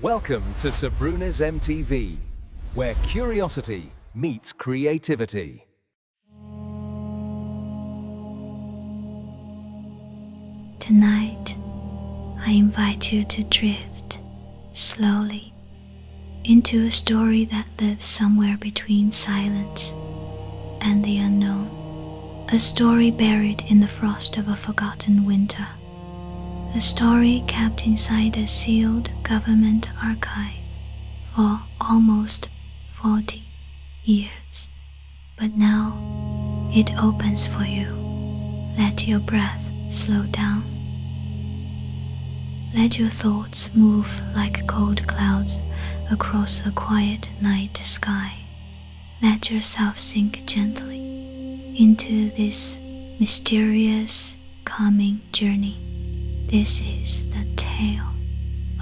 Welcome to Sabruna's MTV, where curiosity meets creativity. Tonight, I invite you to drift slowly into a story that lives somewhere between silence and the unknown. A story buried in the frost of a forgotten winter. A story kept inside a sealed government archive for almost 40 years. But now it opens for you. Let your breath slow down. Let your thoughts move like cold clouds across a quiet night sky. Let yourself sink gently into this mysterious, calming journey. This is the tale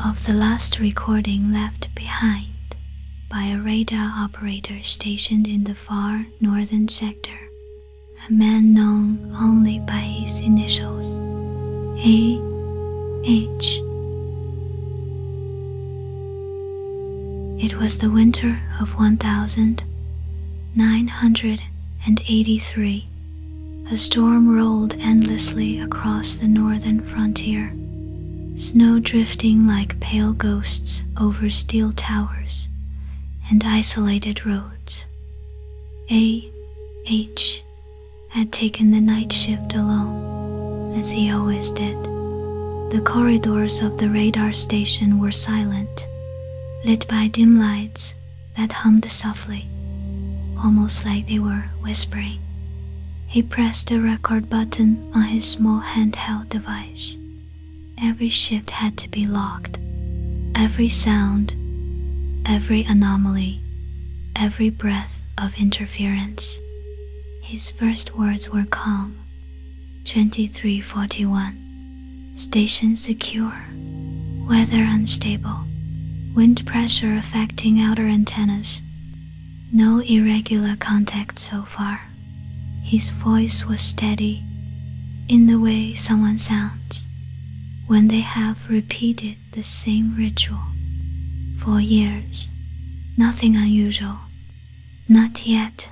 of the last recording left behind by a radar operator stationed in the far northern sector, a man known only by his initials, A.H. It was the winter of 1983. A storm rolled endlessly across the northern frontier, snow drifting like pale ghosts over steel towers and isolated roads. A.H. had taken the night shift alone, as he always did. The corridors of the radar station were silent, lit by dim lights that hummed softly, almost like they were whispering. He pressed a record button on his small handheld device. Every shift had to be logged. Every sound, every anomaly, every breath of interference. His first words were calm. 2341. Station secure. Weather unstable. Wind pressure affecting outer antennas. No irregular contact so far. His voice was steady, in the way someone sounds when they have repeated the same ritual for years. Nothing unusual, not yet.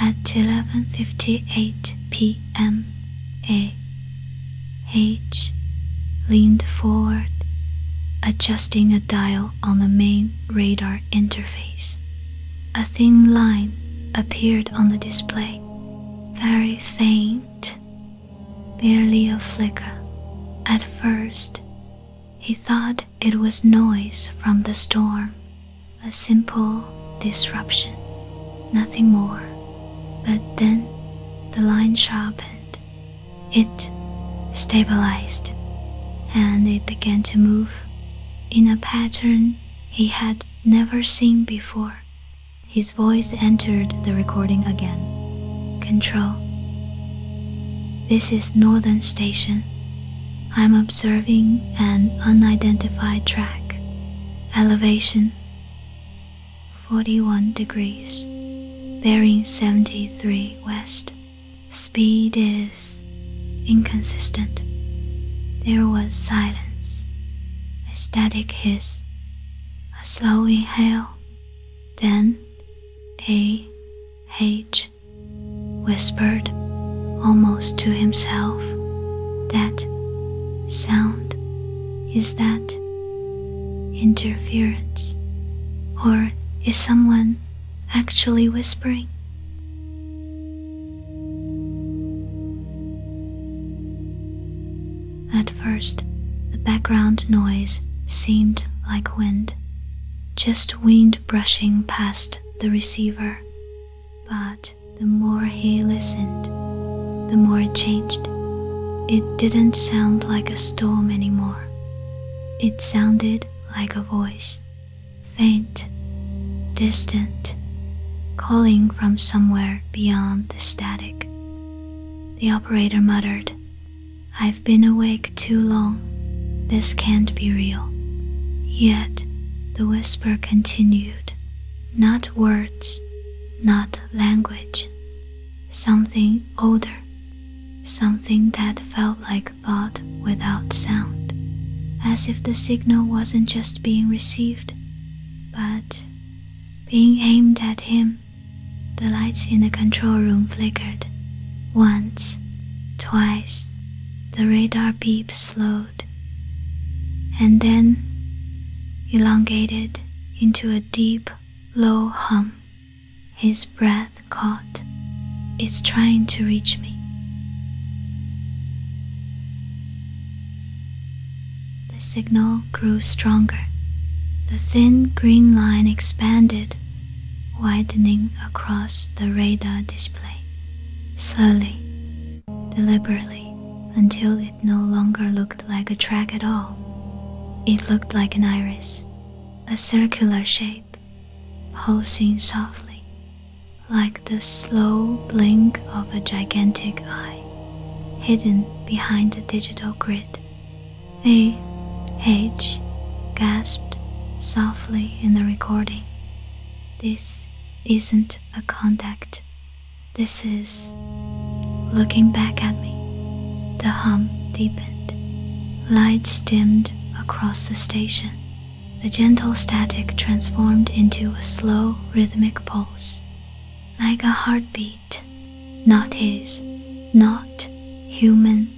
At 11:58 p.m., A.H. leaned forward, adjusting a dial on the main radar interface. A thin line appeared on the display, very faint, barely a flicker. At first, he thought it was noise from the storm, a simple disruption, nothing more. But then the line sharpened, it stabilized, and it began to move in a pattern he had never seen before. His voice entered the recording again. Control. This is Northern Station. I'm observing an unidentified track. Elevation 41 degrees. Bearing 73 west. Speed is inconsistent. There was silence. A static hiss, a slow inhale, then A.H. whispered, almost to himself, "That sound, is that interference? Or is someone actually whispering?" At first, the background noise seemed like wind, just wind brushing past the receiver. But the more he listened, the more it changed. It didn't sound like a storm anymore. It sounded like a voice, faint, distant, calling from somewhere beyond the static. The operator muttered, "I've been awake too long. This can't be real." Yet the whisper continued. Not words, not language. Something older, something that felt like thought without sound, as if the signal wasn't just being received, but being aimed at him. The lights in the control room flickered. Once, twice, the radar beep slowed, and then elongated into a deep, low hum. His breath caught. It's trying to reach me. The signal grew stronger. The thin green line expanded, widening across the radar display, slowly, deliberately, until it no longer looked like a track at all. It looked like an iris, a circular shape, pulsing softly, like the slow blink of a gigantic eye, hidden behind the digital grid. H gasped softly in the recording. This isn't a contact. This is looking back at me. The hum deepened. Lights dimmed across the station. The gentle static transformed into a slow, rhythmic pulse, like a heartbeat. Not his, not human.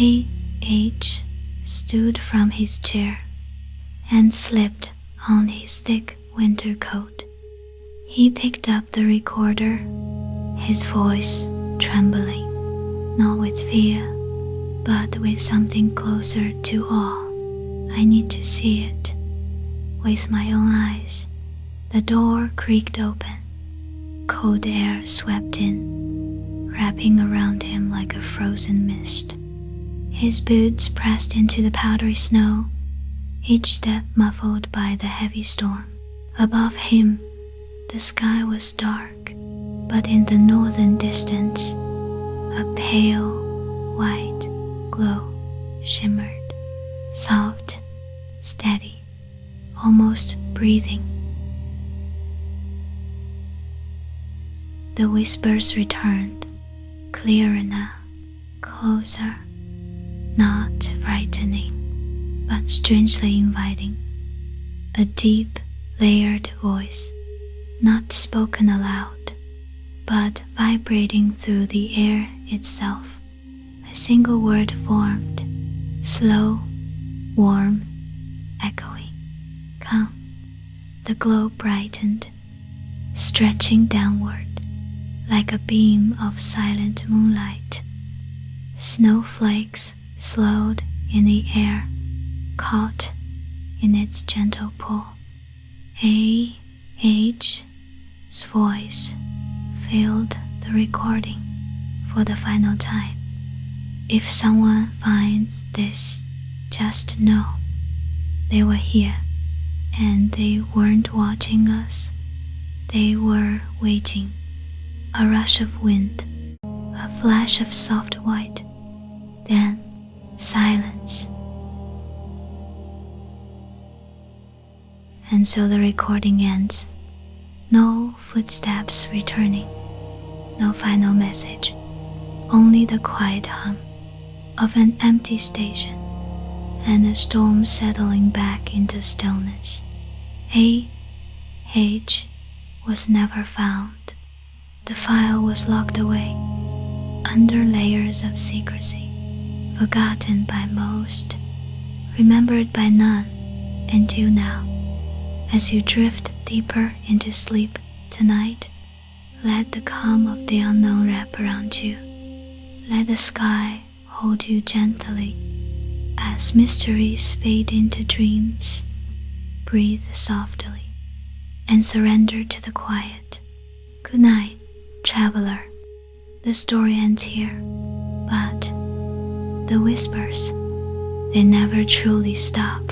A.H. stood from his chair and slipped on his thick winter coat. He picked up the recorder, his voice trembling, not with fear, but with something closer to awe. I need to see it with my own eyes. The door creaked open. Cold air swept in, wrapping around him like a frozen mist. His boots pressed into the powdery snow, each step muffled by the heavy storm. Above him, the sky was dark, but in the northern distance, a pale, white glow shimmered, soft, steady, almost breathing. The whispers returned, clearer now, closer, not frightening, but strangely inviting. A deep, layered voice, not spoken aloud, but vibrating through the air itself. A single word formed, slow, warm, echoing. Come. The glow brightened, stretching downward like a beam of silent moonlight. Snowflakes slowed in the air, caught in its gentle pull. A.H.'s voice filled the recording for the final time. If someone finds this, just know they were here, and they weren't watching us. They were waiting. A rush of wind, a flash of soft white, then silence. And so the recording ends. No footsteps returning, no final message, only the quiet hum of an empty station and a storm settling back into stillness. A.H. was never found. The file was locked away under layers of secrecy, forgotten by most, remembered by none until now. As you drift deeper into sleep tonight, let the calm of the unknown wrap around you. Let the sky hold you gently as mysteries fade into dreams. Breathe softly and surrender to the quiet. Good night, traveler. The story ends here, but the whispers, they never truly stop.